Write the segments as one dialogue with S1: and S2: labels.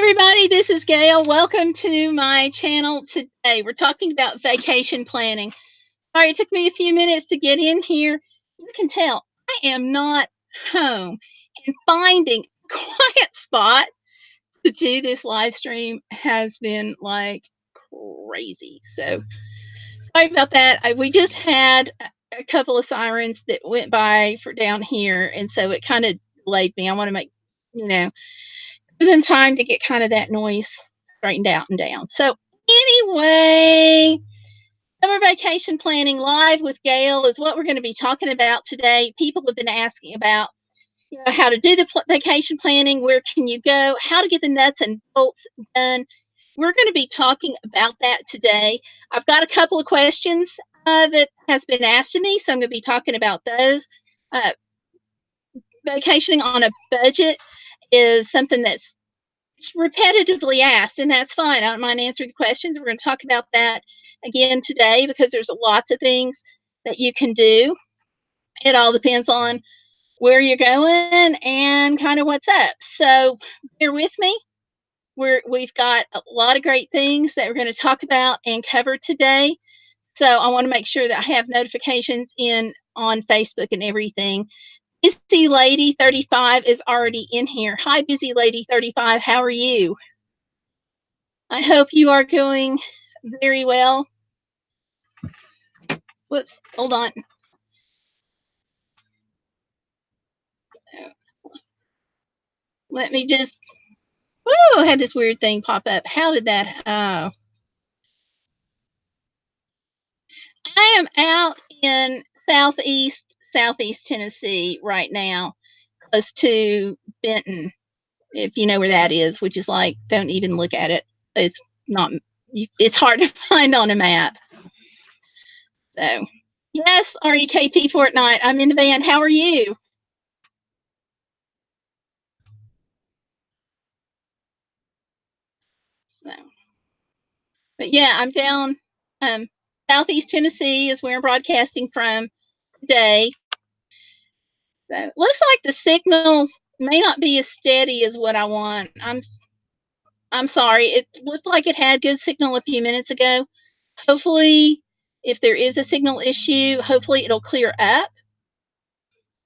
S1: everybody, this is Gayle. Welcome to my channel today. We're talking about vacation planning. Sorry, it took me a few minutes to get in here. You can tell I am not home, and finding a quiet spot to do this live stream has been like crazy. So sorry about that. We just had a couple of sirens that went by for down here, and so it kind of delayed me. I want to make, give them time to get kind of that noise straightened out and down. So anyway, summer vacation planning live with Gayle is what we're going to be talking about today. People have been asking about, how to do the vacation planning, where can you go, how to get the nuts and bolts done. We're going to be talking about that today. I've got a couple of questions that has been asked of me, so I'm going to be talking about those. Vacationing on a budget is something that's repetitively asked, and that's fine. I don't mind answering the questions. We're going to talk about that again today because there's lots of things that you can do. It all depends on where you're going and kind of what's up. So bear with me. We've got a lot of great things that we're going to talk about and cover today. So I want to make sure that I have notifications in on Facebook and everything. Busy Lady 35 is already in here. Hi, Busy Lady 35. How are you? I hope you are going very well. Whoops, hold on. Let me just, I had this weird thing pop up. How did that, I am out in southeast Tennessee right now, close to Benton, if you know where that is, which is like, don't even look at it. It's not, it's hard to find on a map. So, yes, REKT Fortnite, I'm in the van. How are you? So, but yeah, I'm down southeast Tennessee is where I'm broadcasting from today. So looks like the signal may not be as steady as what I want. I'm sorry. It looked like it had good signal a few minutes ago. Hopefully, if there is a signal issue, hopefully it'll clear up.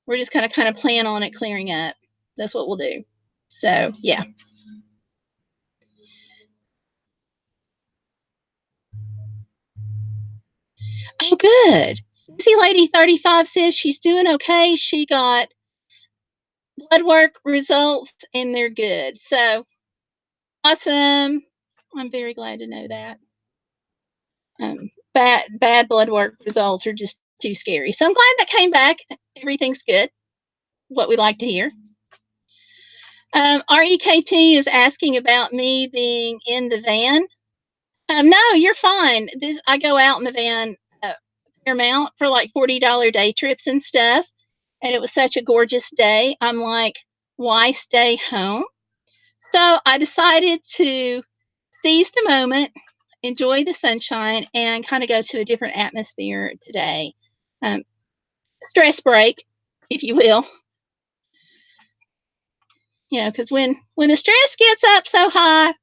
S1: We're just kind of plan on it clearing up. That's what we'll do. So yeah. Oh, good. See, Lady 35 says she's doing okay. She got blood work results and they're good. So awesome. I'm very glad to know that. Bad blood work results are just too scary. So I'm glad that came back. Everything's good. What we like to hear. REKT is asking about me being in the van. No, you're fine. I go out in the van Fairmount for like $40 day trips and stuff. And it was such a gorgeous day. I'm like, why stay home? So I decided to seize the moment, enjoy the sunshine, and kind of go to a different atmosphere today. Stress break, if you will. Because when the stress gets up so high,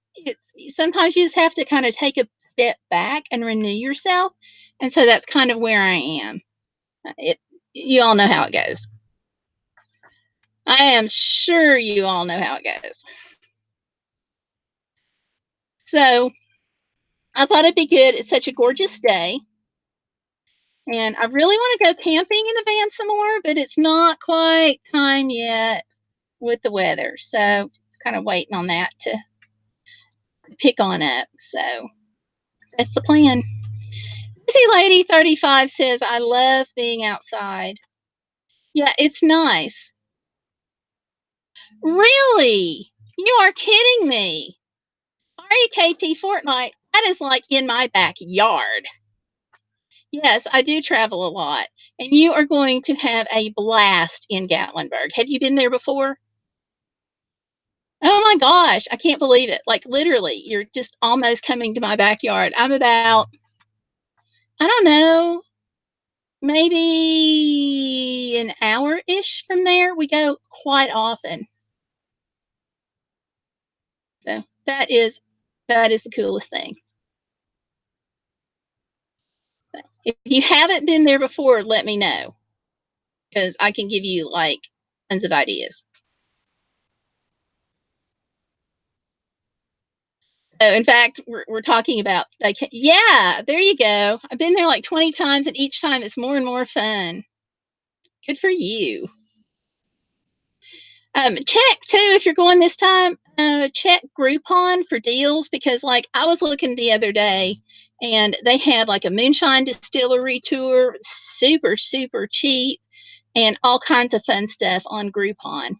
S1: sometimes you just have to kind of take a step back and renew yourself. And so that's kind of where I am. You all know how it goes. I am sure you all know how it goes. So I thought it'd be good. It's such a gorgeous day. And I really want to go camping in the van some more, but it's not quite time yet with the weather. So kind of waiting on that to pick on up. So that's the plan. Busy Lady 35 says, I love being outside. Yeah, it's nice. Really? You are kidding me. REKT Fortnite, that is like in my backyard. Yes, I do travel a lot. And you are going to have a blast in Gatlinburg. Have you been there before? Oh my gosh, I can't believe it. Like literally, you're just almost coming to my backyard. I'm about, I don't know, maybe an hour-ish from there. We go quite often. So that is that is the coolest thing. If you haven't been there before, let me know because I can give you like tons of ideas. So, in fact, we're talking about like, yeah, there you go. I've been there like 20 times, and each time it's more and more fun. Good for you. Check too if you're going this time. Check Groupon for deals because, like, I was looking the other day, and they had like a moonshine distillery tour, super super cheap, and all kinds of fun stuff on Groupon.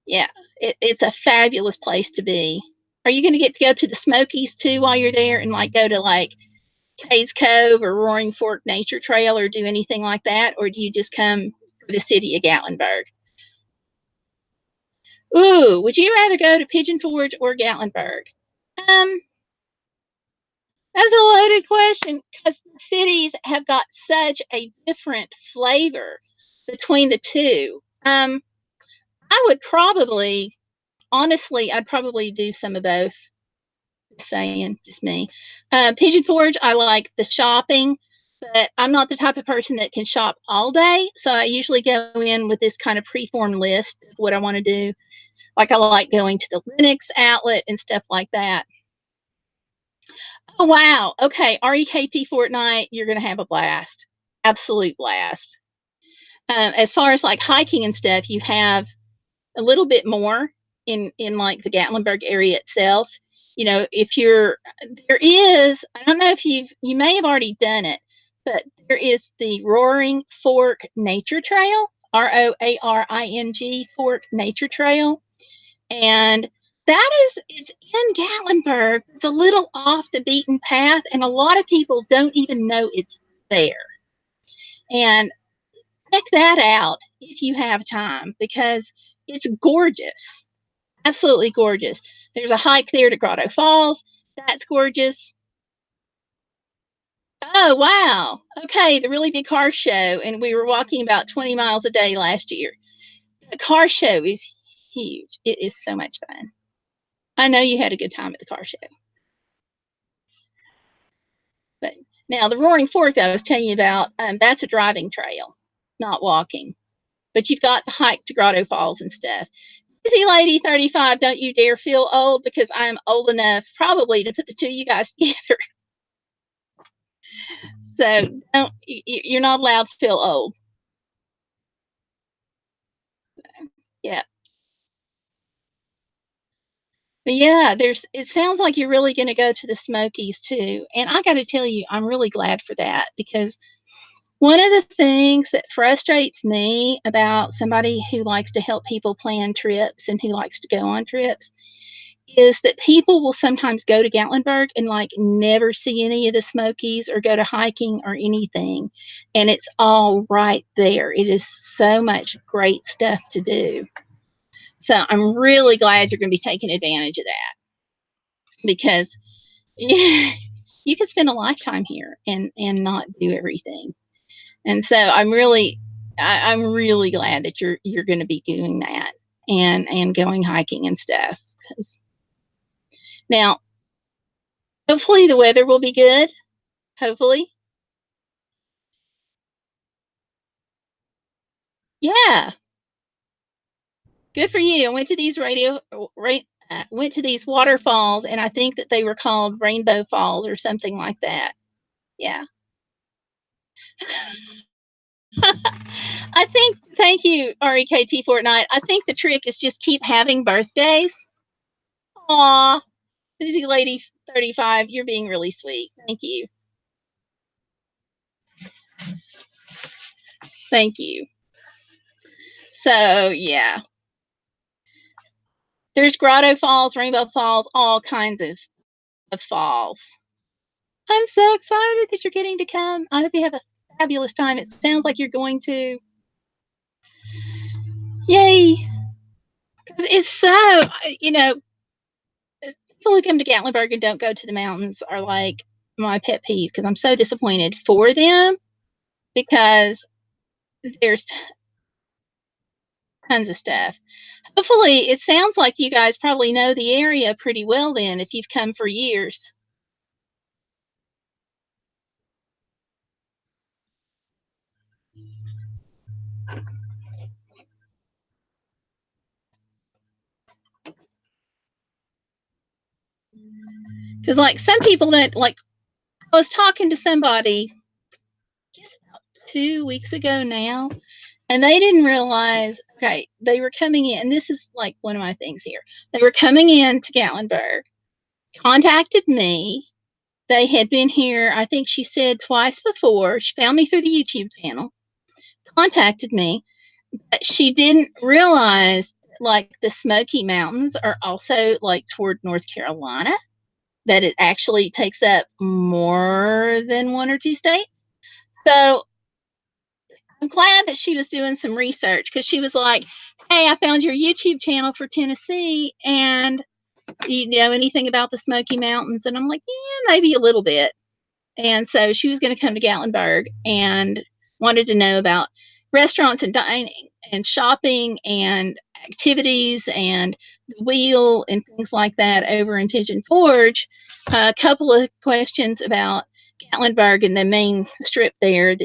S1: Yeah, it's a fabulous place to be. Are you going to get to go to the Smokies too while you're there, and like go to like Hayes Cove or Roaring Fork Nature Trail or do anything like that, or do you just come to the city of Gatlinburg? Ooh, would you rather go to Pigeon Forge or Gatlinburg? Um, that's a loaded question because the cities have got such a different flavor between the two. I would probably, honestly, I'd probably do some of both. Just saying, just me. Pigeon Forge, I like the shopping, but I'm not the type of person that can shop all day. So I usually go in with this kind of preformed list of what I want to do. Like I like going to the Linux outlet and stuff like that. Oh wow. Okay. REKT Fortnite, you're gonna have a blast. Absolute blast. As far as like hiking and stuff, you have a little bit more in like the Gatlinburg area itself. You know, if you're there is, I don't know if you may have already done it, but there is the Roaring Fork Nature Trail, ROARING Fork Nature Trail, and that is it's in Gatlinburg. It's a little off the beaten path, and a lot of people don't even know it's there. And check that out if you have time because it's gorgeous. Absolutely gorgeous. There's a hike there to Grotto Falls. That's gorgeous. Oh, wow. Okay, the really big car show. And we were walking about 20 miles a day last year. The car show is huge. It is so much fun. I know you had a good time at the car show. But now the Roaring Fork that I was telling you about, that's a driving trail, not walking. But you've got the hike to Grotto Falls and stuff. Busy Lady 35, don't you dare feel old because I'm old enough probably to put the two of you guys together. So don't, you're not allowed to feel old. Yeah. But yeah, it sounds like you're really going to go to the Smokies too. And I got to tell you, I'm really glad for that because one of the things that frustrates me about somebody who likes to help people plan trips and who likes to go on trips is that people will sometimes go to Gatlinburg and like never see any of the Smokies or go to hiking or anything. And it's all right there. It is so much great stuff to do. So I'm really glad you're going to be taking advantage of that because yeah, you could spend a lifetime here and not do everything. And so I'm really glad that you're going to be doing that and going hiking and stuff. Now, hopefully the weather will be good. Hopefully. Yeah, good for you. I went to these went to these waterfalls, and I think that they were called Rainbow Falls or something like that. Yeah, I think. Thank you, REKT Fortnite. I think the trick is just keep having birthdays. Aw, Busy Lady 35, you're being really sweet. Thank you. Thank you. So yeah, there's Grotto Falls, Rainbow Falls, all kinds of falls. I'm so excited that you're getting to come. I hope you have a fabulous time. It sounds like you're going to. Yay! It's so, you know, people who come to Gatlinburg and don't go to the mountains are like my pet peeve because I'm so disappointed for them because there's tons of stuff. Hopefully, it sounds like you guys probably know the area pretty well then if you've come for years. Because, like, some people that, like, I was talking to somebody, I guess about 2 weeks ago now, and they didn't realize, okay, they were coming in, and this is like one of my things here. They were coming in to Gatlinburg, contacted me. They had been here, I think she said twice before. She found me through the YouTube channel, contacted me, but she didn't realize like the Smoky Mountains are also like toward North Carolina, that it actually takes up more than one or two states. So I'm glad that she was doing some research because she was like, hey, I found your YouTube channel for Tennessee, and do you know anything about the Smoky Mountains? And I'm like, yeah, maybe a little bit. And so she was going to come to Gatlinburg and wanted to know about restaurants and dining and shopping and activities and the wheel and things like that over in Pigeon Forge. A couple of questions about Gatlinburg and the main strip there.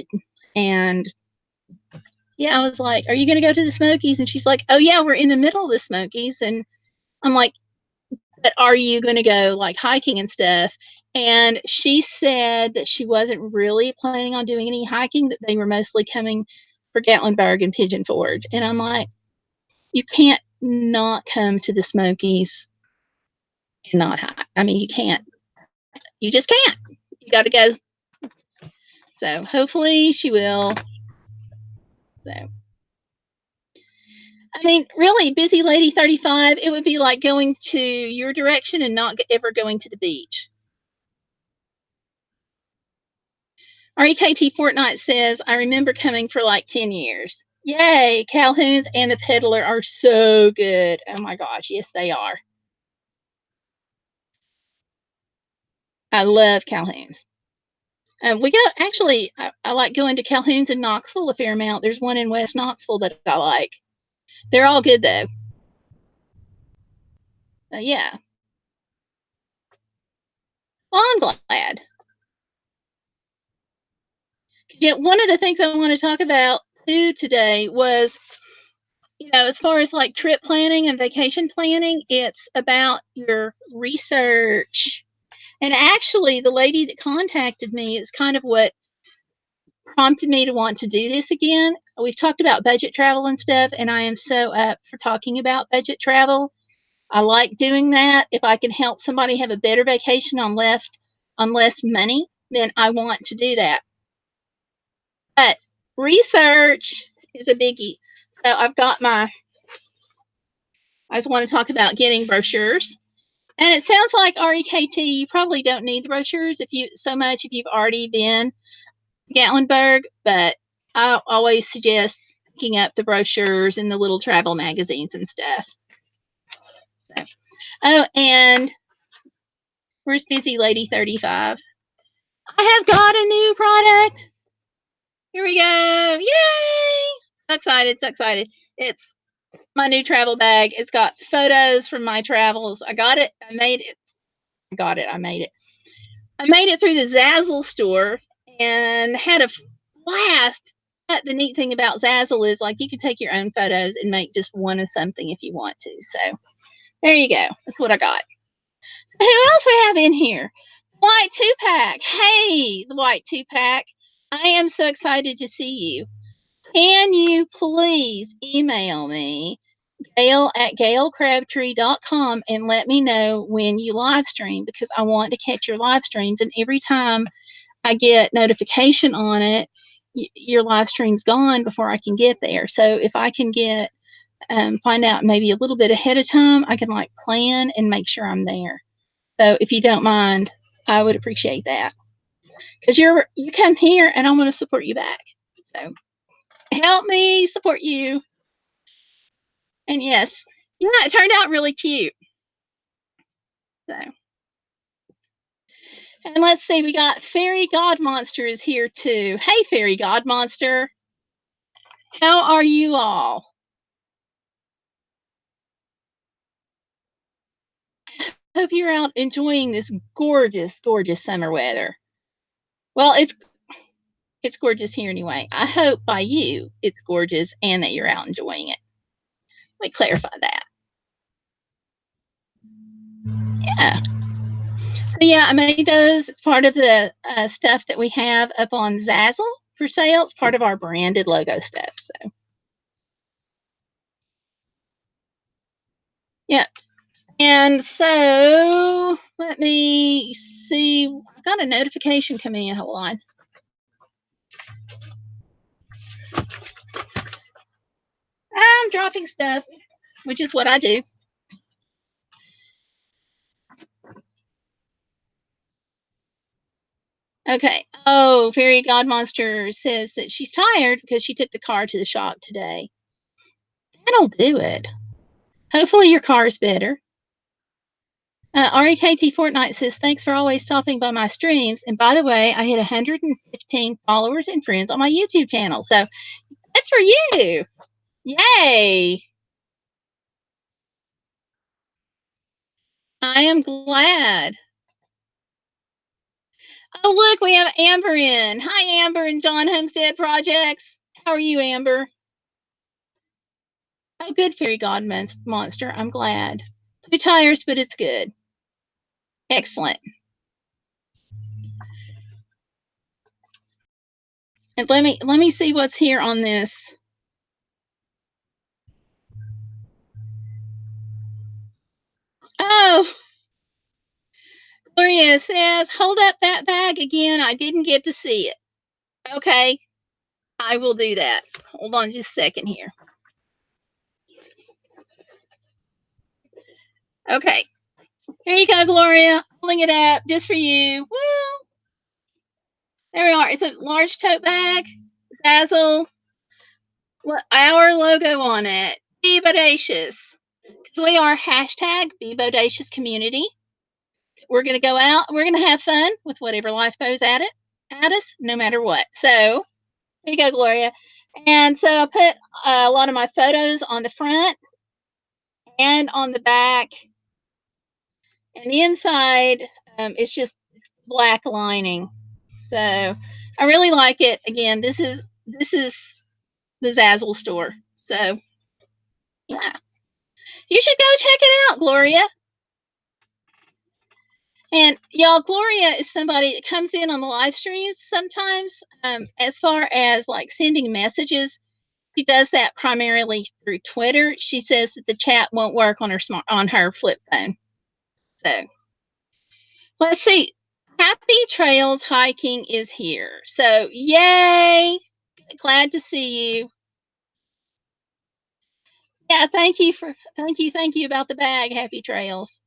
S1: And yeah, I was like, are you going to go to the Smokies? And she's like, oh, yeah, we're in the middle of the Smokies. And I'm like, but are you going to go like hiking and stuff? And she said that she wasn't really planning on doing any hiking, that they were mostly coming for Gatlinburg and Pigeon Forge. And I'm like, you can't not come to the Smokies and not hike. I mean, you can't. You just can't. You got to go. So hopefully she will. So, I mean, really, busy lady 35, it would be like going to your direction and not ever going to the beach. REKT Fortnite says, I remember coming for like 10 years. Yay! Calhoun's and the Peddler are so good. Oh my gosh, yes, they are. I love Calhoun's. We go, actually, I like going to Calhoun's in Knoxville a fair amount. There's one in West Knoxville that I like. They're all good though. Yeah. Well, I'm glad. Yeah, one of the things I want to talk about too today was, you know, as far as like trip planning and vacation planning, it's about your research. And actually, the lady that contacted me is kind of what prompted me to want to do this again. We've talked about budget travel and stuff, and I am so up for talking about budget travel. I like doing that. If I can help somebody have a better vacation on less money, then I want to do that. But research is a biggie. So I've got I just want to talk about getting brochures. And it sounds like REKT, you probably don't need the brochures if you've already been to Gatlinburg, but I always suggest picking up the brochures and the little travel magazines and stuff. So, oh, and where's Busy Lady 35? I have got a new product. Here we go. Yay! So excited, so excited. It's my new travel bag. It's got photos from my travels. I got it. I made it. I got it. I made it. I made it through the Zazzle store and had a blast. But the neat thing about Zazzle is like you can take your own photos and make just one of something if you want to. So there you go. That's what I got. Who else we have in here? White 2-pack. Hey, the White 2-pack. I am so excited to see you. Can you please email me, Gayle at GayleCrabtree.com, and let me know when you live stream, because I want to catch your live streams. And every time I get notification on it, your live stream's gone before I can get there. So if I can get find out maybe a little bit ahead of time, I can like plan and make sure I'm there. So if you don't mind, I would appreciate that, because you come here and I'm going to support you back. So help me support you. And yes, yeah, it turned out really cute. So, and let's see, we got Fairy God Monster is here too. Hey, Fairy God Monster, how are you all? Hope you're out enjoying this gorgeous, gorgeous summer weather. Well, it's gorgeous here anyway. I hope by you it's gorgeous and that you're out enjoying it. Let me clarify that. Yeah. So yeah, I made those. It's part of the stuff that we have up on Zazzle for sale. It's part of our branded logo stuff. So yeah. And so let me see. I got a notification coming in. Hold on. I'm dropping stuff, which is what I do. Okay. Oh, Fairy Godmonster says that she's tired because she took the car to the shop today. That'll do it. Hopefully your car is better. REKT Fortnite says, thanks for always stopping by my streams. And by the way, I hit 115 followers and friends on my YouTube channel. So that's for you. Yay. I am glad. Oh, look, we have Amber in. Hi, Amber and John Homestead Projects. How are you, Amber? Oh, good, Fairy God Monster. I'm glad. 2 tires, but it's good. Excellent. And let me see what's here on this. Oh, Gloria says, hold up that bag again. I didn't get to see it. Okay, I will do that. Hold on just a second here. Okay, here you go, Gloria. Pulling it up just for you. Woo! There we are. It's a large tote bag. Dazzle. Our logo on it. Be Bodacious. Because we are hashtag Be Bodacious Community. We're going to go out. We're going to have fun with whatever life throws at us, no matter what. So there you go, Gloria. And so I put a lot of my photos on the front and on the back. And the inside, it's just black lining. So I really like it. Again, this is the Zazzle store. So yeah, you should go check it out, Gloria. And y'all, Gloria is somebody that comes in on the live streams sometimes. As far as like sending messages, she does that primarily through Twitter. She says that the chat won't work on her flip phone. So let's see. Happy Trails Hiking is here. So yay! Glad to see you. Yeah, thank you about the bag. Happy Trails.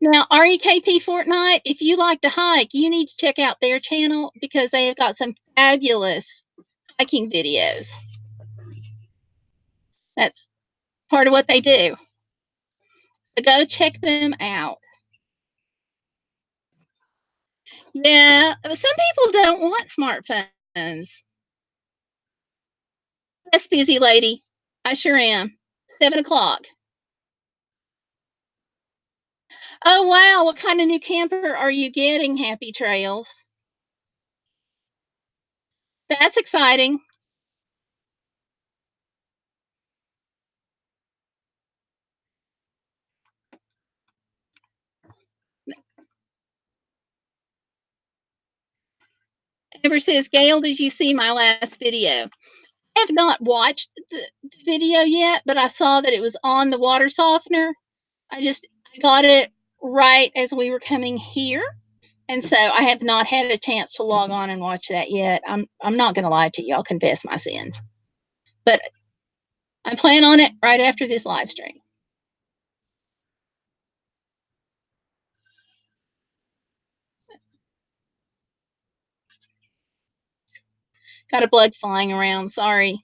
S1: Now, REKT Fortnite, if you like to hike, you need to check out their channel because they have got some fabulous hiking videos. That's part of what they do. So go check them out. Yeah, some people don't want smartphones. Yes, busy lady. I sure am. 7 o'clock. Oh, wow. What kind of new camper are you getting, Happy Trails? That's exciting. Ever says, Gayle, did you see my last video? I have not watched the video yet, but I saw that it was on the water softener. I got it right as we were coming here. And so I have not had a chance to log on and watch that yet. I'm not going to lie to you. I'll confess my sins. But I plan on it right after this live stream. Got a bug flying around. Sorry.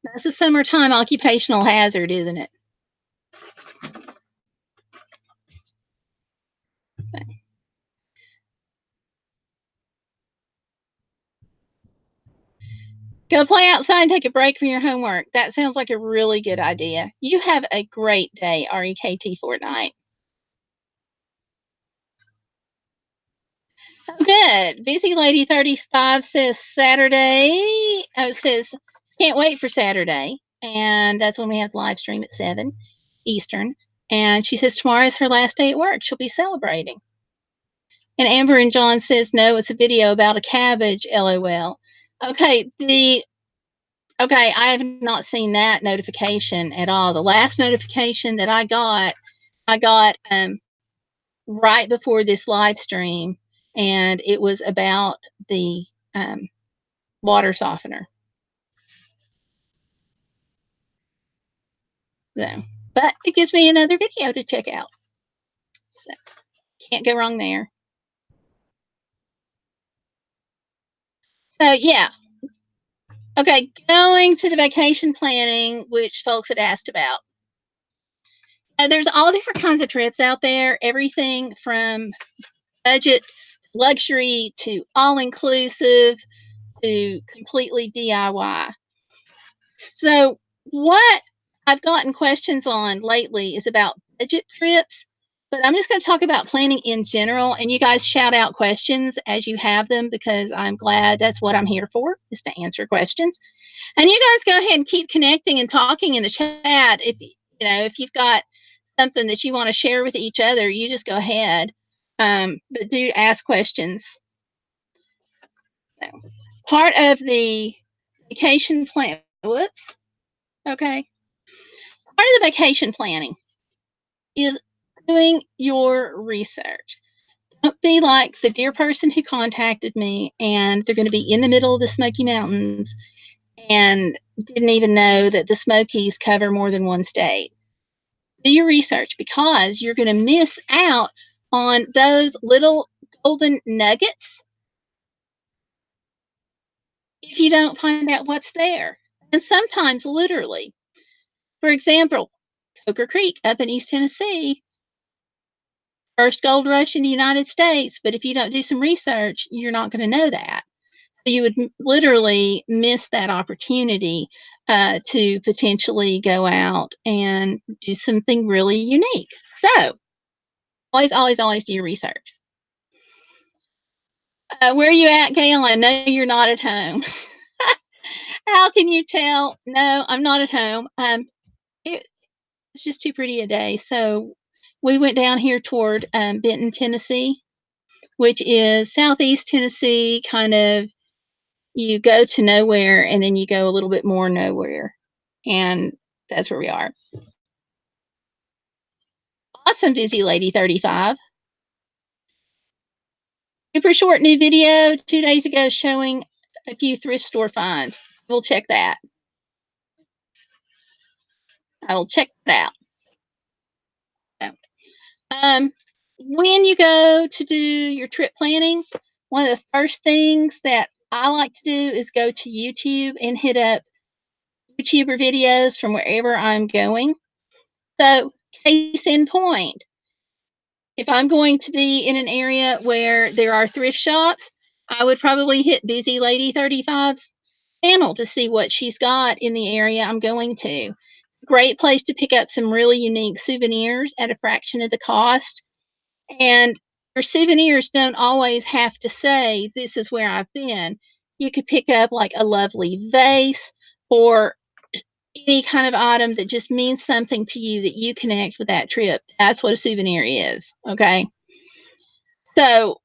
S1: That's a summertime occupational hazard, isn't it? Go play outside and take a break from your homework. That sounds like a really good idea. You have a great day, REKT Fortnite. Good. Busy Lady 35 says Saturday. Oh, it says can't wait for Saturday. And that's when we have the live stream at 7 Eastern. And she says tomorrow is her last day at work. She'll be celebrating. And Amber and John says no, it's a video about a cabbage, LOL. Okay, I have not seen that notification at all. The last notification that I got right before this live stream, and it was about the um, water softener. So, but it gives me another video to check out. So, can't go wrong there. So yeah. Okay, going to the vacation planning, which folks had asked about. There's all different kinds of trips out there. Everything from budget, luxury to all inclusive to completely DIY. So, what I've gotten questions on lately is about budget trips, but I'm just going to talk about planning in general. And you guys shout out questions as you have them because I'm glad that's what I'm here for, is to answer questions. And you guys go ahead and keep connecting and talking in the chat. If you've got something that you want to share with each other, you just go ahead. But do ask questions. So, part of the vacation plan. Whoops. Okay. Part of the vacation planning is doing your research. Don't be like the dear person who contacted me and they're going to be in the middle of the Smoky Mountains and didn't even know that the Smokies cover more than one state. Do your research because you're going to miss out on those little golden nuggets if you don't find out what's there. And sometimes, literally, for example, Coker Creek up in East Tennessee, first gold rush in the United States. But if you don't do some research, you're not going to know that. So you would literally miss that opportunity to potentially go out and do something really unique. So always do your research. Where are you at, Gayle? I know you're not at home. How can you tell? No, I'm not at home. It's just too pretty a day. So we went down here toward Benton, Tennessee, which is southeast Tennessee. Kind of, you go to nowhere and then you go a little bit more nowhere, and that's where we are. Awesome, Busy Lady 35. Super short new video 2 days ago showing a few thrift store finds. We'll check that. I will check that out. When you go to do your trip planning, one of the first things that I like to do is go to YouTube and hit up YouTuber videos from wherever I'm going. So, case in point, if I'm going to be in an area where there are thrift shops, I would probably hit Busy Lady 35's channel to see what she's got in the area I'm going to. Great place to pick up some really unique souvenirs at a fraction of the cost. And your souvenirs don't always have to say, this is where I've been. You could pick up like a lovely vase or any kind of item that just means something to you that you connect with that trip. That's what a souvenir is. Okay. So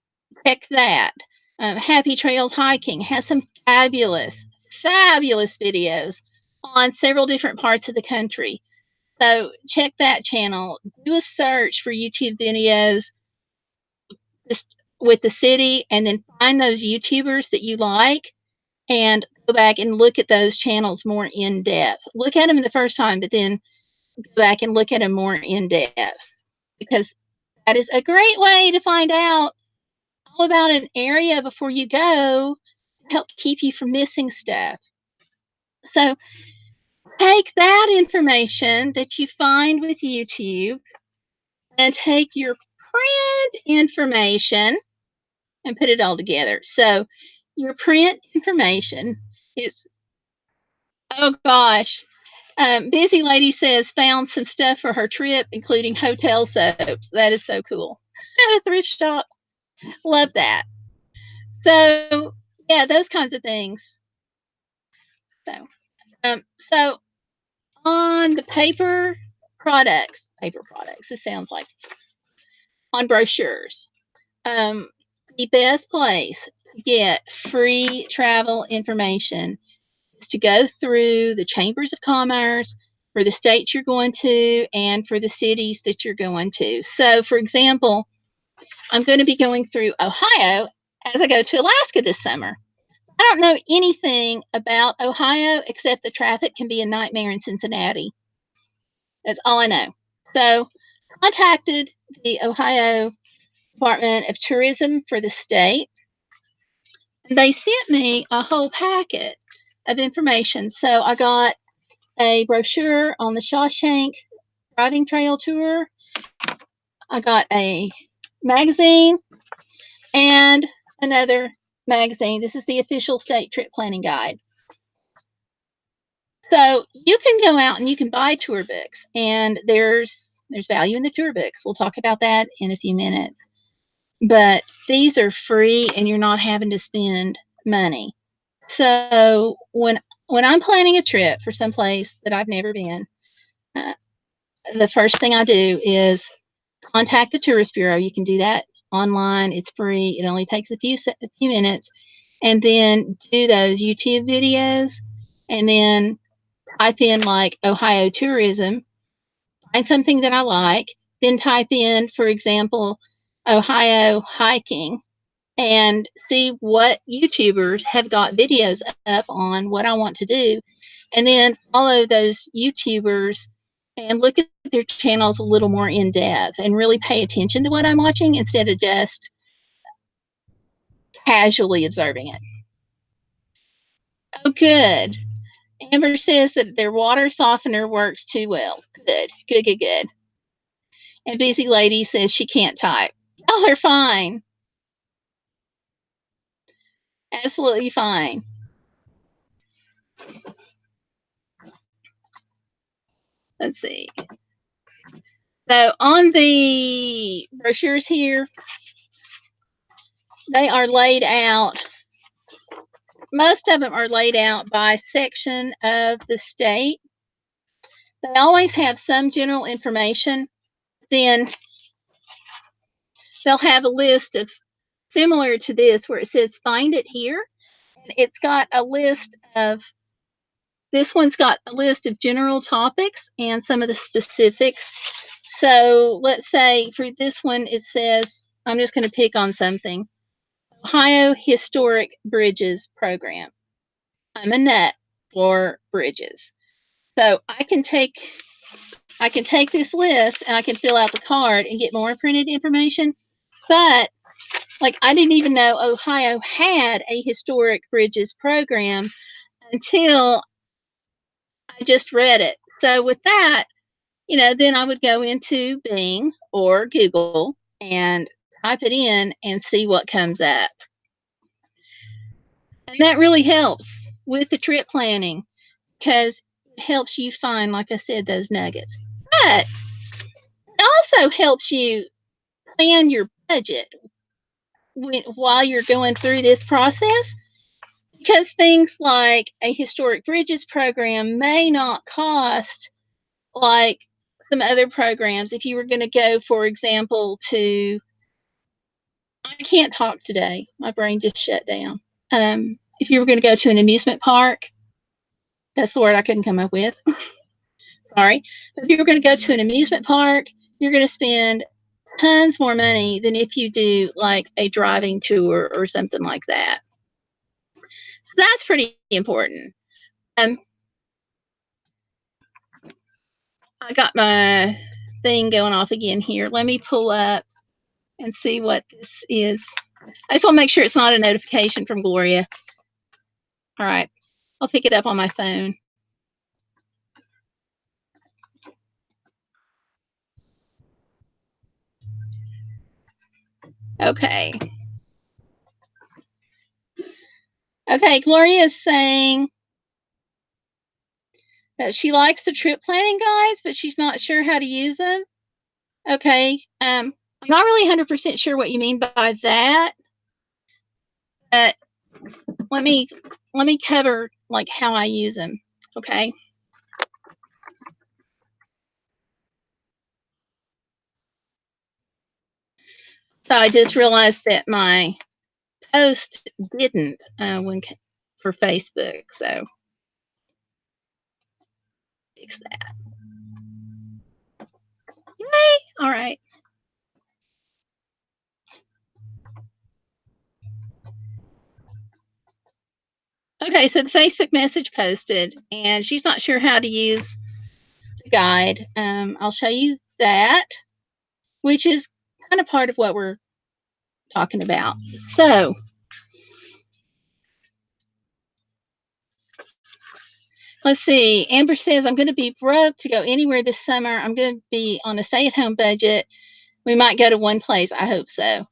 S1: check that. Happy Trails Hiking has some fabulous videos on several different parts of the country. So check that channel. Do a search for YouTube videos just with the city and then find those YouTubers that you like and go back and look at those channels more in depth. Look at them the first time, but then go back and look at them more in depth because that is a great way to find out all about an area before you go to help keep you from missing stuff. So take that information that you find with YouTube and take your print information and put it all together. So your print information is Oh gosh. Busy Lady says found some stuff for her trip, including hotel soaps. That is so cool. At a thrift shop. Love that. So yeah, those kinds of things. So um, so on the paper products. It sounds like on brochures. Um, the best place to get free travel information is to go through the chambers of commerce for the states you're going to and for the cities that you're going to. So, for example, I'm going to be going through Ohio as I go to Alaska this summer. I don't know anything about Ohio except the traffic can be a nightmare in Cincinnati. That's all I know. So, contacted the Ohio Department of Tourism for the state. And they sent me a whole packet of information. So I got a brochure on the Shawshank driving trail tour. I got a magazine and another magazine. This is the official state trip planning guide. So you can go out and you can buy tour books, and there's value in the tour books. We'll talk about that in a few minutes. But these are free, and you're not having to spend money. So when I'm planning a trip for someplace that I've never been, uh, the first thing I do is contact the tourist bureau. You can do that online. It's free. It only takes a few minutes, and then do those YouTube videos, and then type in like Ohio tourism, find something that I like, then type in, for example, Ohio hiking, and see what YouTubers have got videos up on what I want to do, and then follow those YouTubers and look at their channels a little more in depth and really pay attention to what I'm watching instead of just casually observing it. Oh, good. Amber says that their water softener works too well. Good, good, good, good. And Busy Lady says she can't type. Y'all are fine. Absolutely fine. Let's see. So on the brochures here, they are laid out. Most of them are laid out by section of the state. They always have some general information. Then they'll have a list of similar to this where it says find it here. And it's got a list of, this one's got a list of general topics and some of the specifics. So let's say for this one, it says, I'm just going to pick on something, Ohio Historic Bridges Program. I'm a nut for bridges. So I can take this list and I can fill out the card and get more printed information. But like I didn't even know Ohio had a historic bridges program until I just read it. So with that, then I would go into Bing or Google and type it in and see what comes up. And that really helps with the trip planning because it helps you find, like I said, those nuggets. But it also helps you plan your budget while you're going through this process because things like a historic bridges program may not cost like some other programs. If you were going to go, for example, to, I can't talk today, my brain just shut down. If you were going to go to an amusement park, that's the word I couldn't come up with. Sorry. But if you were going to go to an amusement park, you're going to spend tons more money than if you do like a driving tour or something like that. So that's pretty important. Um, I got my thing going off again here. Let me pull up and see what this is. I just want to make sure it's not a notification from Gloria. All right. I'll pick it up on my phone. Okay. Okay, Gloria is saying She likes the trip planning guides, but she's not sure how to use them. Okay. I'm not really 100% sure what you mean by that, but let me let me cover like how I use them. Okay. So I just realized that my post didn't for Facebook. So fix that. Yay! All right. Okay, so the Facebook message posted, and she's not sure how to use the guide. I'll show you that, which is kind of part of what we're talking about. So let's see. Amber says, I'm going to be broke to go anywhere this summer. I'm going to be on a stay at home budget. We might go to one place. I hope so.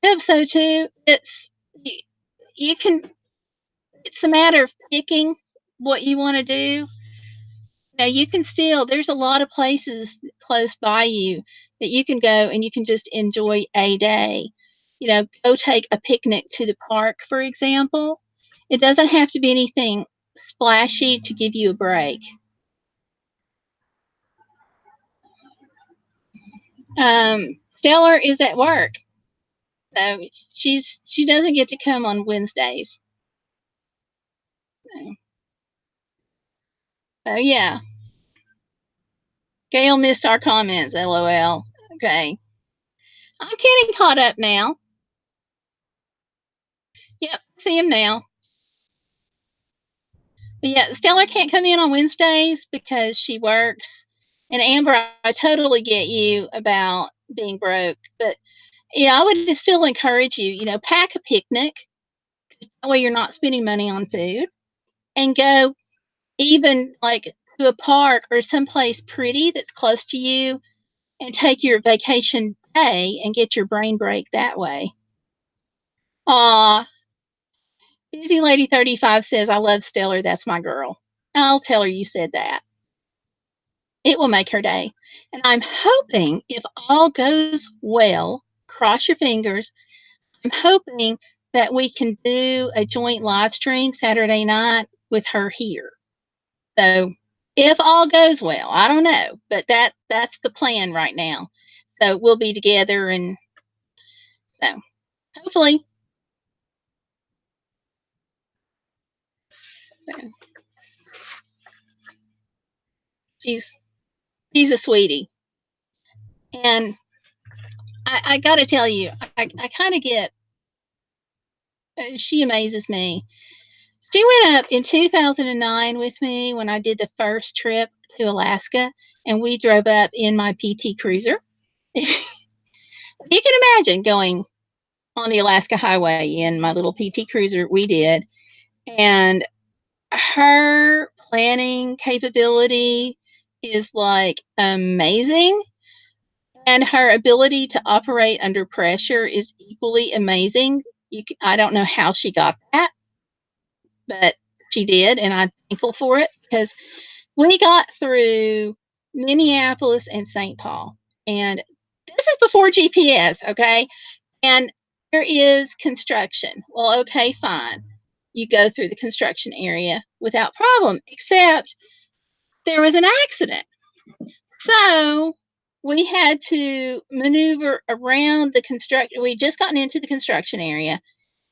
S1: I hope so too. You, you can, it's a matter of picking what you want to do. Now you can still, there's a lot of places close by you that you can go and you can just enjoy a day. Go take a picnic to the park, for example. It doesn't have to be anything splashy to give you a break. Stellar is at work, so she doesn't get to come on Wednesdays. So yeah, Gayle missed our comments. LOL. Okay, I'm getting caught up now. Yep, see him now. But yeah, Stellar can't come in on Wednesdays because she works. And Amber, I totally get you about being broke, but yeah, I would still encourage you. Pack a picnic. That way, you're not spending money on food, and go even like to a park or someplace pretty that's close to you, and take your vacation day and get your brain break that way. Aw, Busy Lady 35 says, I love Stellar. That's my girl. I'll tell her you said that. It will make her day. And I'm hoping, if all goes well, cross your fingers, I'm hoping that we can do a joint live stream Saturday night with her here. So if all goes well, I don't know, but that's the plan right now. So we'll be together, and so hopefully. So she's she's a sweetie. And I got to tell you, I kind of get, she amazes me. She went up in 2009 with me when I did the first trip to Alaska, and we drove up in my PT Cruiser. You can imagine going on the Alaska Highway in my little PT Cruiser we did. And her planning capability is like amazing. And her ability to operate under pressure is equally amazing. I don't know how she got that, but she did, and I'm thankful for it, because we got through Minneapolis and St. Paul, and this is before GPS, okay? And there is construction. Well, okay, fine. You go through the construction area without problem, except there was an accident. So we had to maneuver around the construction. We just gotten into the construction area,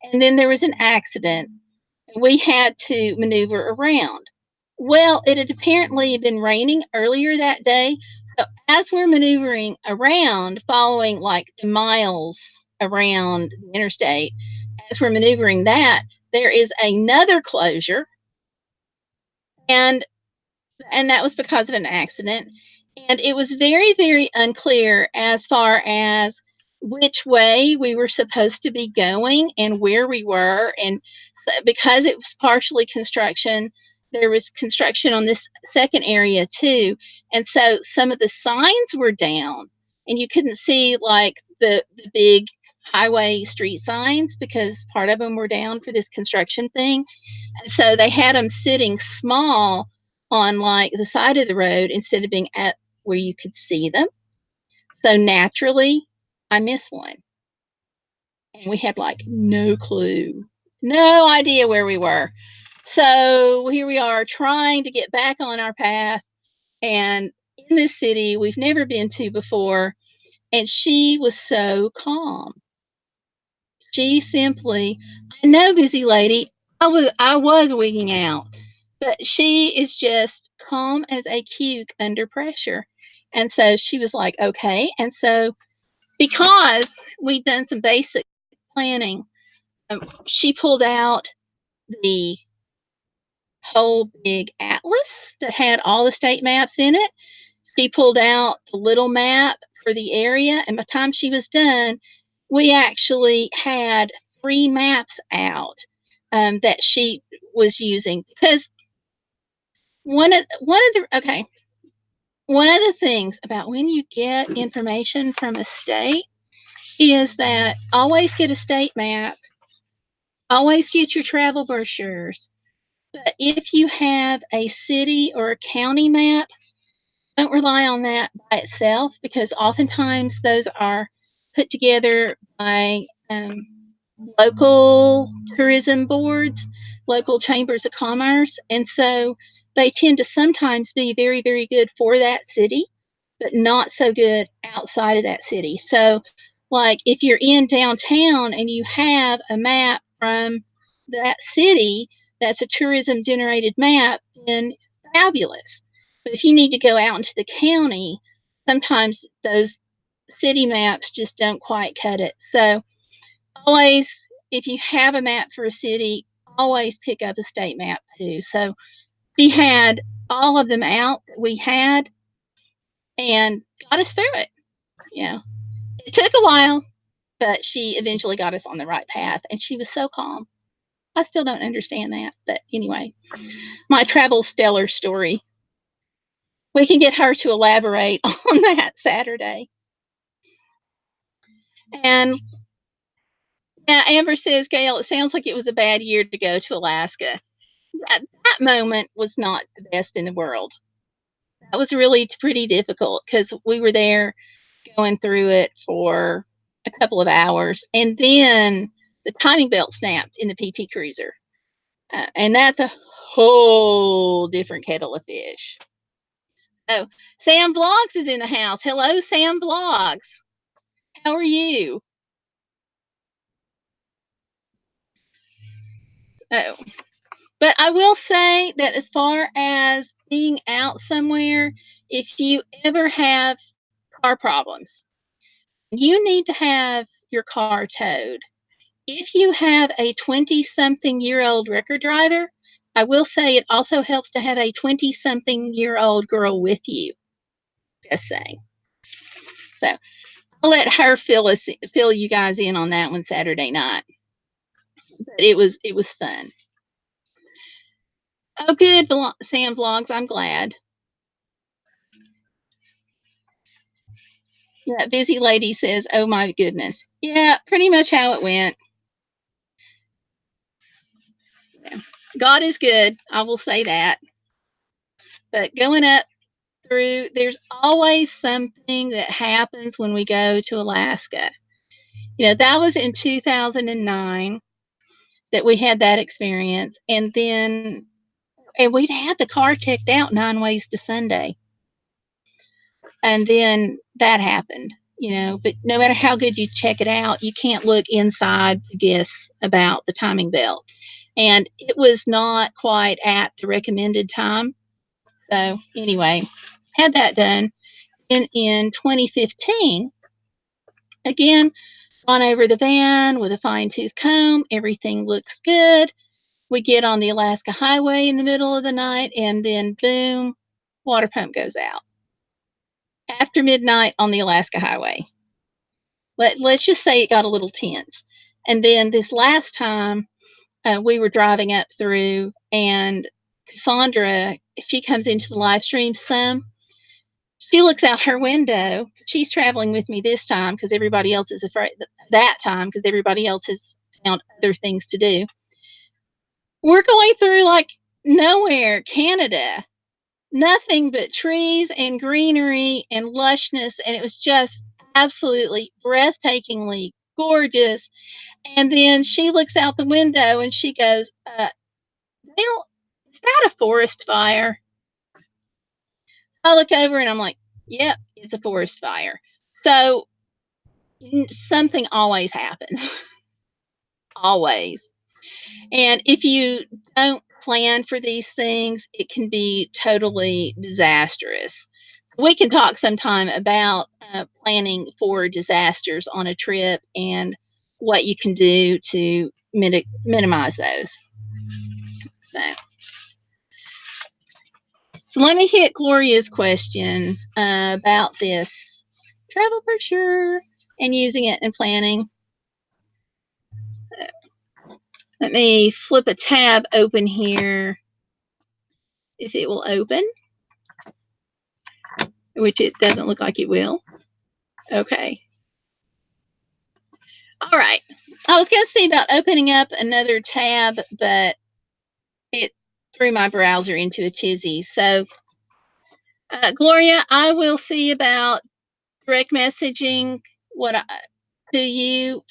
S1: and then there was an accident. We had to maneuver around. Well, it had apparently been raining earlier that day. So as we're maneuvering around, following like the miles around the interstate, as we're maneuvering that, there is another closure, and that was because of an accident. And it was very, very unclear as far as which way we were supposed to be going and where we were. And because it was partially construction, there was construction on this second area too. And so some of the signs were down, and you couldn't see like the big highway street signs because part of them were down for this construction thing. And so they had them sitting small on like the side of the road instead of being at where you could see them. So naturally, I missed one. And we had like no clue, no idea where we were. So here we are trying to get back on our path and in this city we've never been to before. And she was so calm. She simply, I know, busy lady, I was wigging out, but she is just calm as a cuke under pressure. And so she was like, okay. And so because we'd done some basic planning, she pulled out the whole big atlas that had all the state maps in it. She pulled out the little map for the area, and by the time she was done, we actually had 3 maps out that she was using. Because one of the things about when you get information from a state is that always get a state map, always get your travel brochures. But if you have a city or a county map, don't rely on that by itself, because oftentimes those are put together by local tourism boards, local chambers of commerce. And so they tend to sometimes be very, very good for that city, but not so good outside of that city. So, like if you're in downtown and you have a map from that city that's a tourism generated map, then fabulous. But if you need to go out into the county, sometimes those city maps just don't quite cut it. So, always, if you have a map for a city, always pick up a state map too. So, she had all of them out that we had and got us through it. Yeah. It took a while, but she eventually got us on the right path, and she was so calm. I still don't understand that, but anyway, my travel stellar story. We can get her to elaborate on that Saturday. And yeah, Amber says, Gayle, it sounds like it was a bad year to go to Alaska. That moment was not the best in the world. That was really pretty difficult because we were there going through it for a couple of hours, and then the timing belt snapped in the PT Cruiser, and that's a whole different kettle of fish. Oh, Sam Vlogs is in the house. Hello, Sam Vlogs. How are you? Oh, but I will say that as far as being out somewhere, if you ever have car problems, you need to have your car towed. If you have a 20-something-year-old record driver, I will say it also helps to have a 20-something-year-old girl with you. Just saying. So I'll let her fill you guys in on that one Saturday night. But it was fun. Oh, good, Sam Vlogs. I'm glad. Yeah, busy lady says, "Oh my goodness." Yeah, pretty much how it went. Yeah. God is good. I will say that. But going up through, there's always something that happens when we go to Alaska. That was in 2009 that we had that experience. And we'd had the car checked out 9 ways to Sunday. And then that happened, but no matter how good you check it out, you can't look inside to guess about the timing belt. And it was not quite at the recommended time. So anyway, had that done. And in 2015, again, gone over the van with a fine tooth comb. Everything looks good. We get on the Alaska Highway in the middle of the night, and then boom, water pump goes out. After midnight on the Alaska Highway. Let's just say it got a little tense. And then this last time, we were driving up through, and Cassandra, she comes into the live stream some. She looks out her window. She's traveling with me this time because everybody else is afraid that time because everybody else has found other things to do. We're going through like nowhere, Canada. nothing but trees and greenery and lushness, and it was just absolutely breathtakingly gorgeous. And then she looks out the window and she goes, Gayle, is that a forest fire? I look over and I'm like, yep, it's a forest fire. So something always happens. Always. And if you don't plan for these things, it can be totally disastrous. We can talk sometime about planning for disasters on a trip and what you can do to minimize those. So, so let me hit Gloria's question about this travel brochure and using it in planning. Let me flip a tab open here if it will open, which it doesn't look like it will. Okay. All right. I was going to see about opening up another tab, but it threw my browser into a tizzy. So, Gloria, I will see about direct messaging to you.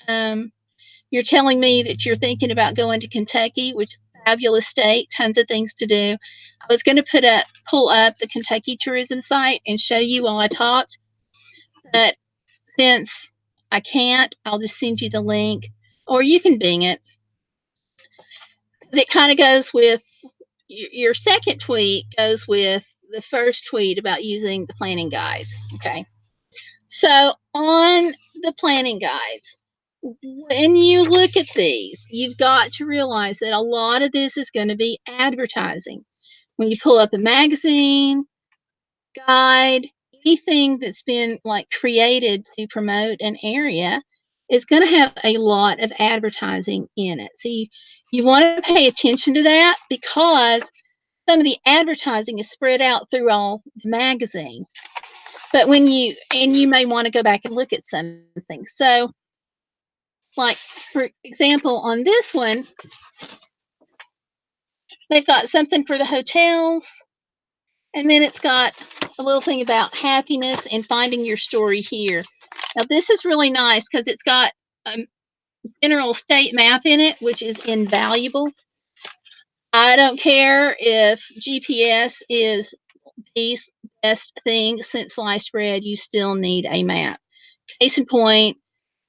S1: You're telling me that you're thinking about going to Kentucky, which is a fabulous state, tons of things to do. I was going to pull up the Kentucky tourism site and show you while I talked, but since I can't, I'll just send you the link, or you can Bing it. It kind of goes with your second tweet, goes with the first tweet about using the planning guides. Okay. So on the planning guides, when you look at these, you've got to realize that a lot of this is going to be advertising. When you pull up a magazine, guide, anything that's been like created to promote an area is going to have a lot of advertising in it. So you want to pay attention to that because some of the advertising is spread out through all the magazine. But you may want to go back and look at something. So, like, for example, on this one, they've got something for the hotels, and then it's got a little thing about happiness and finding your story here. Now, this is really nice because it's got a general state map in it, which is invaluable. I don't care if GPS is the best thing since sliced bread, you still need a map. Case in point,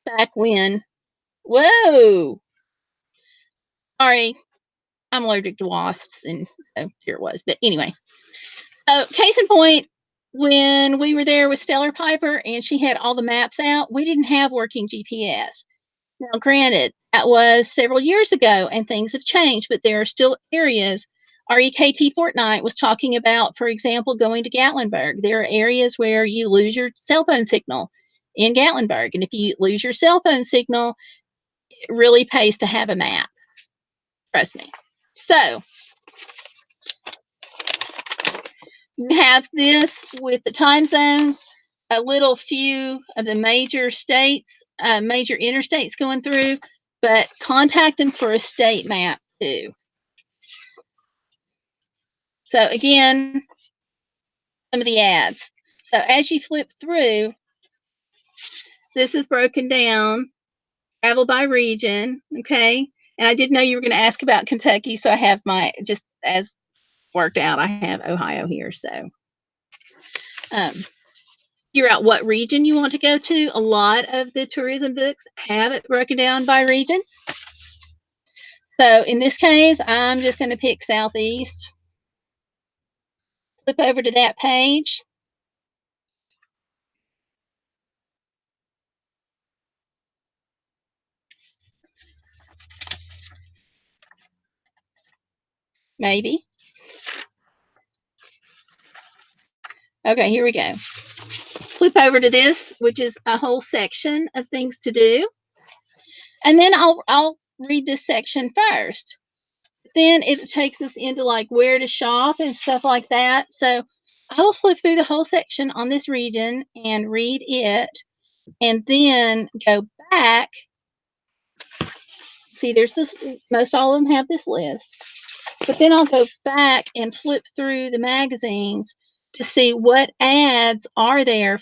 S1: back when, whoa, sorry, I'm allergic to wasps, and here it was. But anyway, case in point, when we were there with Stellar Piper and she had all the maps out, we didn't have working GPS. Now, granted, that was several years ago and things have changed, but there are still areas. REKT Fortnite was talking about, for example, going to Gatlinburg. There are areas where you lose your cell phone signal in Gatlinburg. And if you lose your cell phone signal, it really pays to have a map. Trust me. So, you have this with the time zones, a little few of the major states, major interstates going through, but contact them for a state map too. So again, some of the ads. So as you flip through, this is broken down, travel by region, okay? And I didn't know you were going to ask about Kentucky, so I have my, just as worked out, I have Ohio here. So figure out what region you want to go to. A lot of the tourism books have it broken down by region. So in this case, I'm just going to pick Southeast. Flip over to that page. Maybe. Okay, here we go. Flip over to this, which is a whole section of things to do. And then I'll read this section first. Then it takes us into like where to shop and stuff like that. So I will flip through the whole section on this region and read it, and then go back. See, there's this, most all of them have this list. But then I'll go back and flip through the magazines to see what ads are there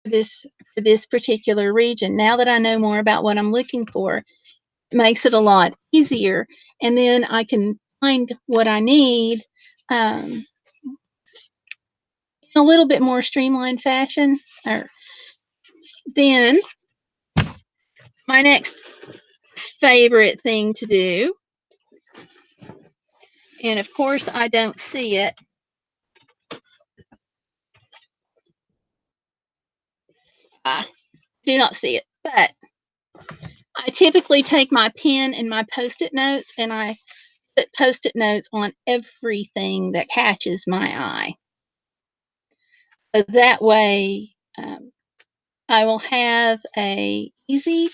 S1: this for this particular region. Now that I know more about what I'm looking for, it makes it a lot easier, and then I can find what I need in a little bit more streamlined fashion. Then my next favorite thing to do, and of course I don't see it. I do not see it, but I typically take my pen and my post-it notes and I put post-it notes on everything that catches my eye. So that way, I will have a easy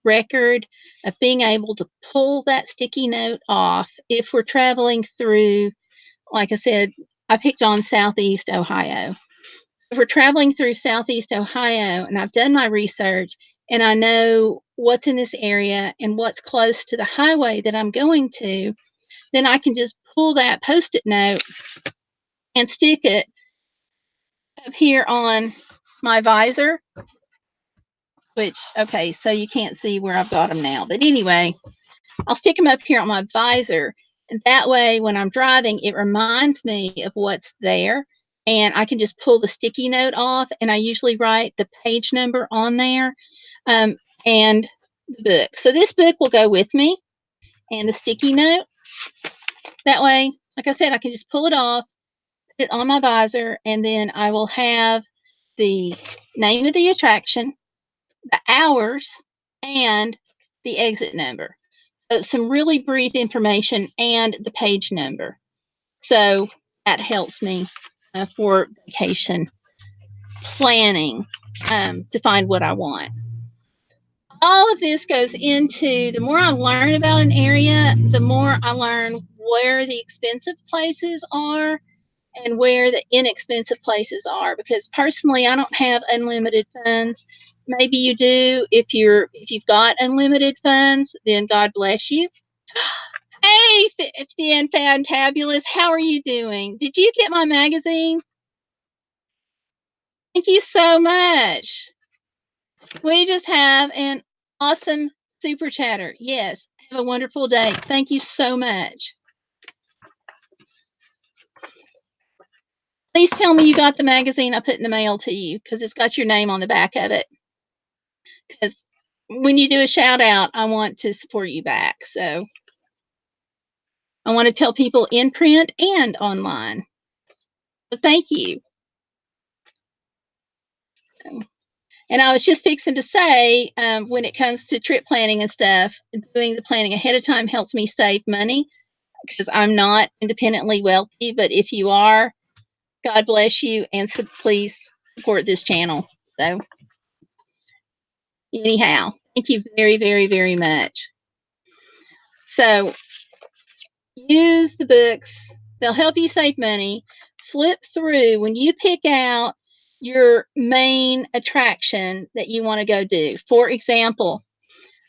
S1: record of being able to pull that sticky note off if we're traveling through, like I said, I picked on Southeast Ohio. If we're traveling through Southeast Ohio and I've done my research and I know what's in this area and what's close to the highway that I'm going to, then I can just pull that post-it note and stick it up here on my visor, which, okay, so you can't see where I've got them now. But anyway, I'll stick them up here on my visor. And that way, when I'm driving, it reminds me of what's there. And I can just pull the sticky note off. And I usually write the page number on there and the book. So this book will go with me and the sticky note. That way, like I said, I can just pull it off, put it on my visor, and then I will have the name of the attraction, the hours, and the exit number. So some really brief information and the page number. So that helps me for vacation planning to find what I want. All of this goes into the more I learn about an area, the more I learn where the expensive places are and where the inexpensive places are, because personally I don't have unlimited funds. Maybe you do. If you've got unlimited funds, then God bless you. Hey, 50 and Fantabulous, how are you doing? Did you get my magazine? Thank you so much. We just have an awesome super chatter. Yes, have a wonderful day. Thank you so much. Please tell me you got the magazine I put in the mail to you, because it's got your name on the back of it. Because when you do a shout out, I want to support you back. So I want to tell people in print and online. So thank you. And I was just fixing to say, when it comes to trip planning and stuff, doing the planning ahead of time helps me save money because I'm not independently wealthy. But if you are, God bless you, and so please support this channel. So anyhow, thank you very, very, very much. So use the books. They'll help you save money. Flip through when you pick out your main attraction that you want to go do. For example,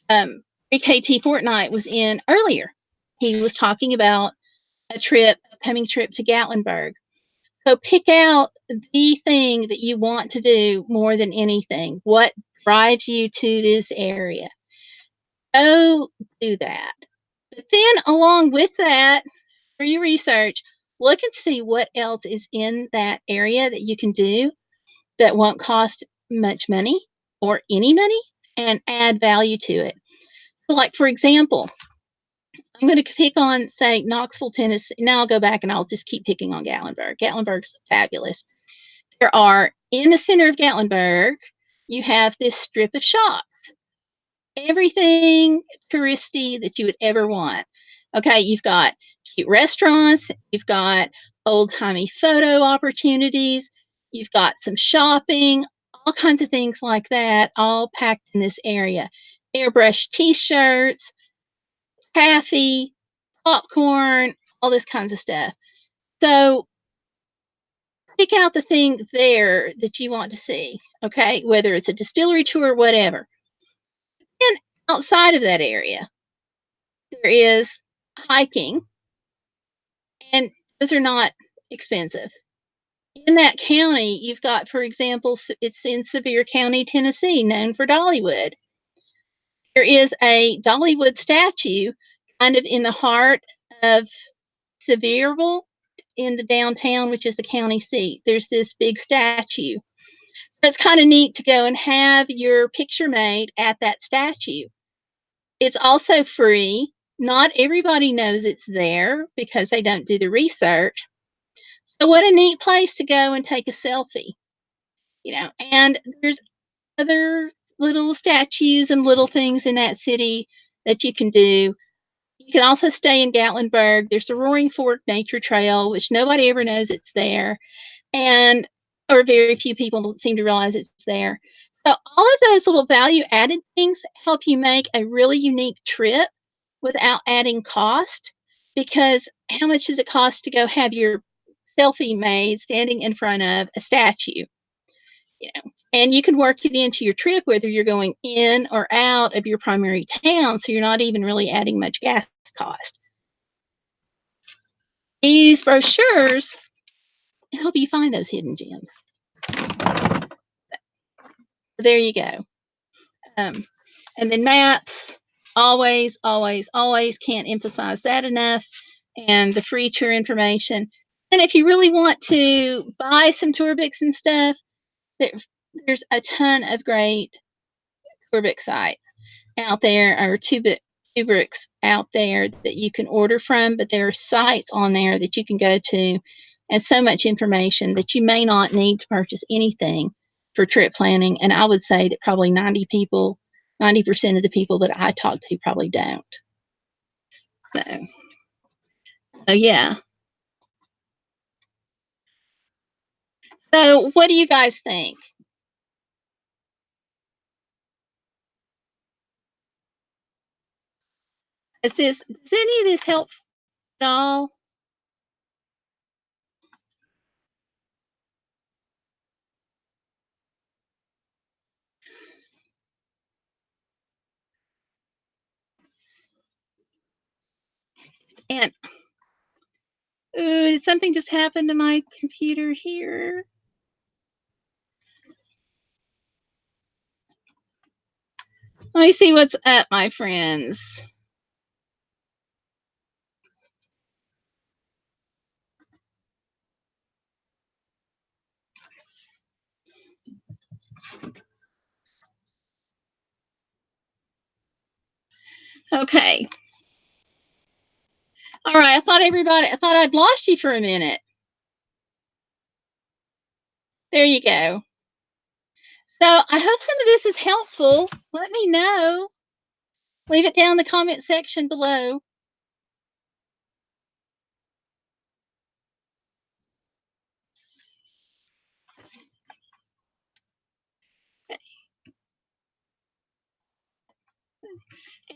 S1: KT Fortnight was in earlier. He was talking about a upcoming trip to Gatlinburg. So pick out the thing that you want to do more than anything. What drives you to this area? Go do that. But then along with that, for your research, look and see what else is in that area that you can do that won't cost much money or any money and add value to it. So like, for example, I'm going to pick on, say, Knoxville, Tennessee. Now I'll go back and I'll just keep picking on Gatlinburg. Gatlinburg's fabulous. There are, in the center of Gatlinburg, you have this strip of shops. Everything touristy that you would ever want. Okay, you've got cute restaurants, you've got old-timey photo opportunities, you've got some shopping, all kinds of things like that, all packed in this area. Airbrush t-shirts, taffy, popcorn, all this kinds of stuff. So pick out the thing there that you want to see, okay? Whether it's a distillery tour, whatever. And outside of that area, there is hiking. and those are not expensive. In that county, you've got, for example, it's in Sevier County, Tennessee, known for Dollywood. There is a Dollywood statue kind of in the heart of Sevierville in the downtown, which is the county seat. There's this big statue. It's kind of neat to go and have your picture made at that statue. It's also free. Not everybody knows it's there because they don't do the research. So what a neat place to go and take a selfie, and there's other little statues and little things in that city that you can do. You can also stay in Gatlinburg. There's the Roaring Fork Nature Trail, which nobody ever knows it's there, and or very few people seem to realize it's there. So all of those little value added things help you make a really unique trip without adding cost. Because how much does it cost to go have your selfie made standing in front of a statue? And you can work it into your trip whether you're going in or out of your primary town, so you're not even really adding much gas cost. These brochures help you find those hidden gems. There you go. And then maps, always, always, always can't emphasize that enough. And the free tour information. And if you really want to buy some tour books and stuff, there's a ton of great tour book sites out there, or tubrics out there that you can order from, but there are sites on there that you can go to, and so much information that you may not need to purchase anything for trip planning. And I would say that probably 90% of the people that I talk to probably don't. So yeah. So what do you guys think? Does any of this help at all? And did something just happen to my computer here? Let me see what's up, my friends. Okay. All right. I thought I'd lost you for a minute. There you go. So I hope some of this is helpful. Let me know. Leave it down in the comment section below.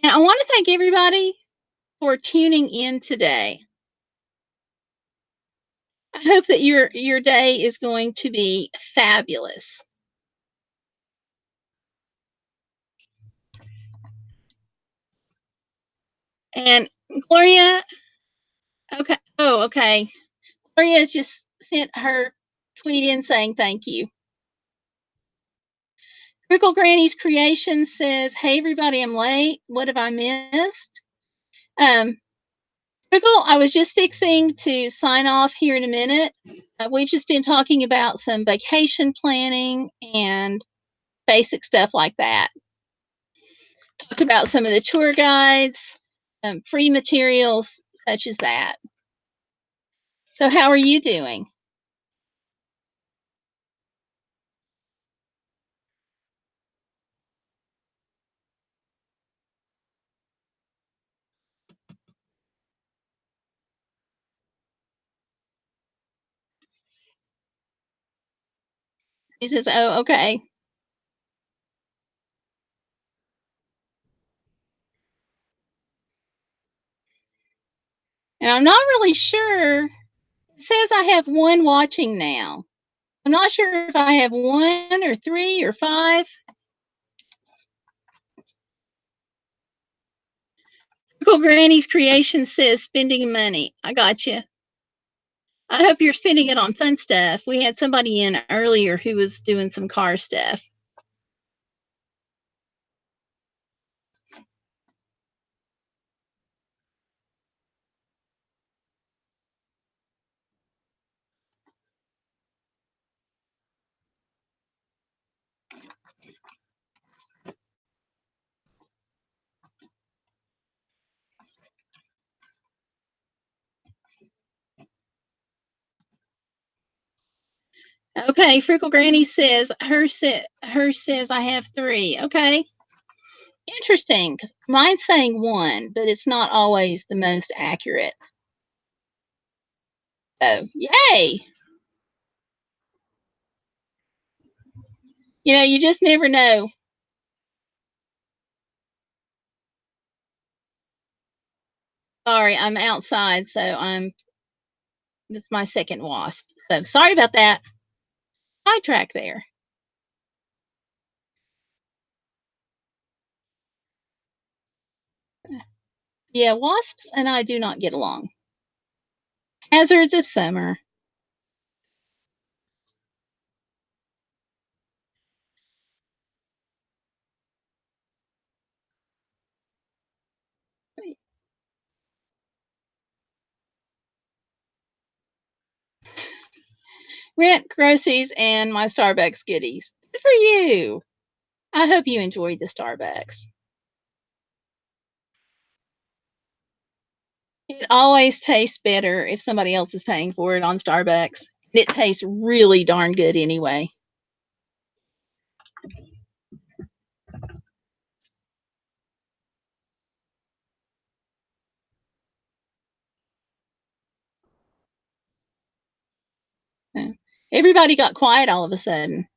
S1: And I want to thank everybody for tuning in today. I hope that your day is going to be fabulous. And Gloria, okay. Oh, okay. Gloria just sent her tweet in saying thank you. Crickle Granny's Creation says, "Hey everybody, I'm late. What have I missed?" Crickle, I was just fixing to sign off here in a minute. We've just been talking about some vacation planning and basic stuff like that. Talked about some of the tour guides, free materials, such as that. So, how are you doing? He says, "Oh, okay." And I'm not really sure. It says I have one watching now. I'm not sure if I have one or three or five. Uncle Granny's Creation says spending money. I got you. I hope you're spending it on fun stuff. We had somebody in earlier who was doing some car stuff. Okay, Frugal Granny says her says I have three. Okay, interesting. 'Cause mine's saying one, but it's not always the most accurate. So yay! You just never know. Sorry, I'm outside, so it's my second wasp. So sorry about that. Sidetrack there. Yeah, wasps and I do not get along. Hazards of summer. Rent, groceries, and my Starbucks goodies. Good for you. I hope you enjoyed the Starbucks. It always tastes better if somebody else is paying for it on Starbucks. It tastes really darn good anyway. So, everybody got quiet all of a sudden.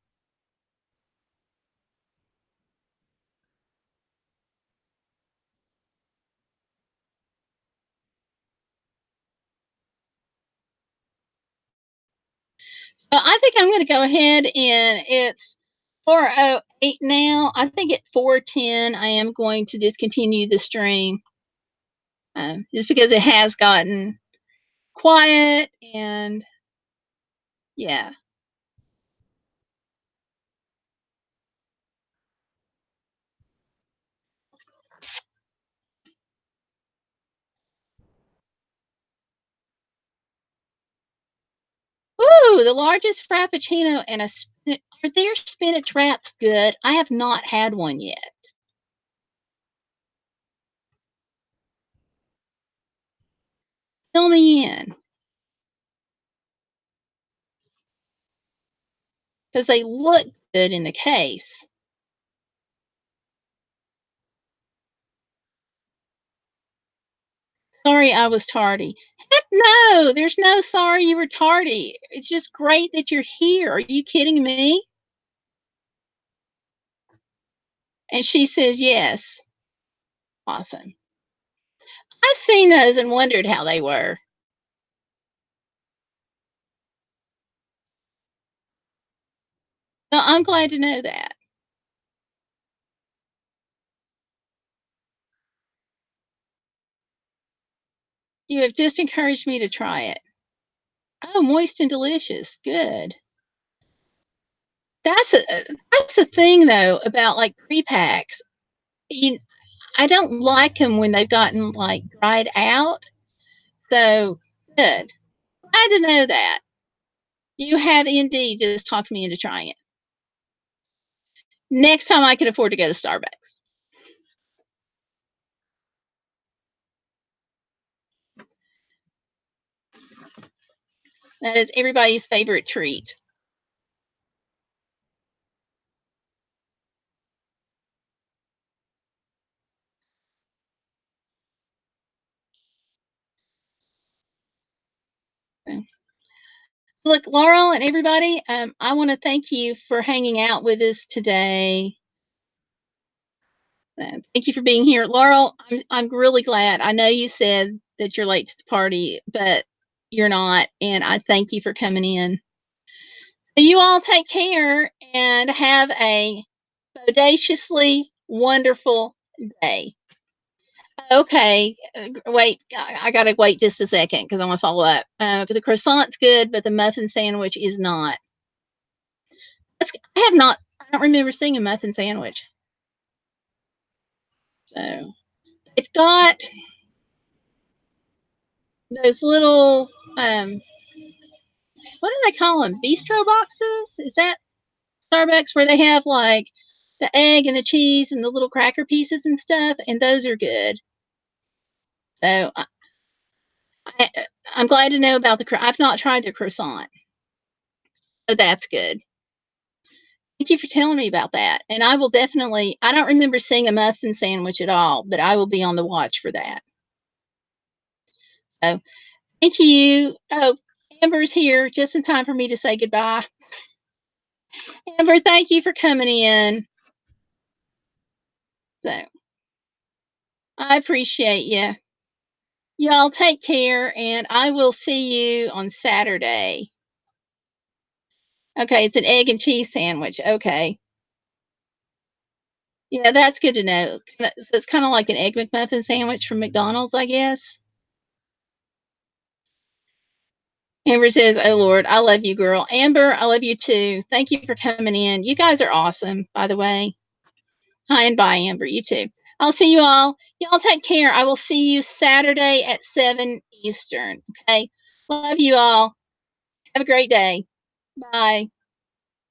S1: Well, I think I'm going to go ahead and it's 4:08 now. I think at 4:10 I am going to discontinue the stream just because it has gotten quiet and yeah. Ooh, the largest frappuccino and a are their spinach wraps good? I have not had one yet. Fill me in because they look good in the case. Sorry I was tardy. Heck no, there's no sorry you were tardy. It's just great that you're here. Are you kidding me? And she says yes. Awesome. I've seen those and wondered how they were. Well, I'm glad to know that. You have just encouraged me to try it. Oh, moist and delicious. Good. That's a that's the thing though about like prepacks. You, I don't like them when they've gotten like dried out. So good. Glad to know that. You have indeed just talked me into trying it. Next time I can afford to go to Starbucks. That is everybody's favorite treat. So, look, Laurel and everybody, I want to thank you for hanging out with us today. Thank you for being here, Laurel. I'm really glad. I know you said that you're late to the party, but you're not, and I thank you for coming in. So you all take care and have a bodaciously wonderful day. Okay, wait, I gotta wait just a second because I want to follow up. Because the croissant's good, but the muffin sandwich is not. I have not. I don't remember seeing a muffin sandwich. So it's got those little what do they call them? Bistro boxes? Is that Starbucks where they have like the egg and the cheese and the little cracker pieces and stuff? And those are good. So I, I'm glad to know about I've not tried the croissant, so that's good. Thank you for telling me about that. And I will definitely, I don't remember seeing a muffin sandwich at all, but I will be on the watch for that. So thank you. Oh, Amber's here just in time for me to say goodbye. Amber, thank you for coming in. So I appreciate you. Y'all take care, and I will see you on Saturday. Okay, it's an egg and cheese sandwich. Okay. Yeah, that's good to know. It's kind of like an egg McMuffin sandwich from McDonald's, I guess. Amber says, "Oh Lord, I love you, girl." Amber, I love you too. Thank you for coming in. You guys are awesome, by the way. Hi and bye, Amber. You too. I'll see you all. Y'all take care. I will see you Saturday at 7 Eastern. Okay. Love you all. Have a great day. Bye.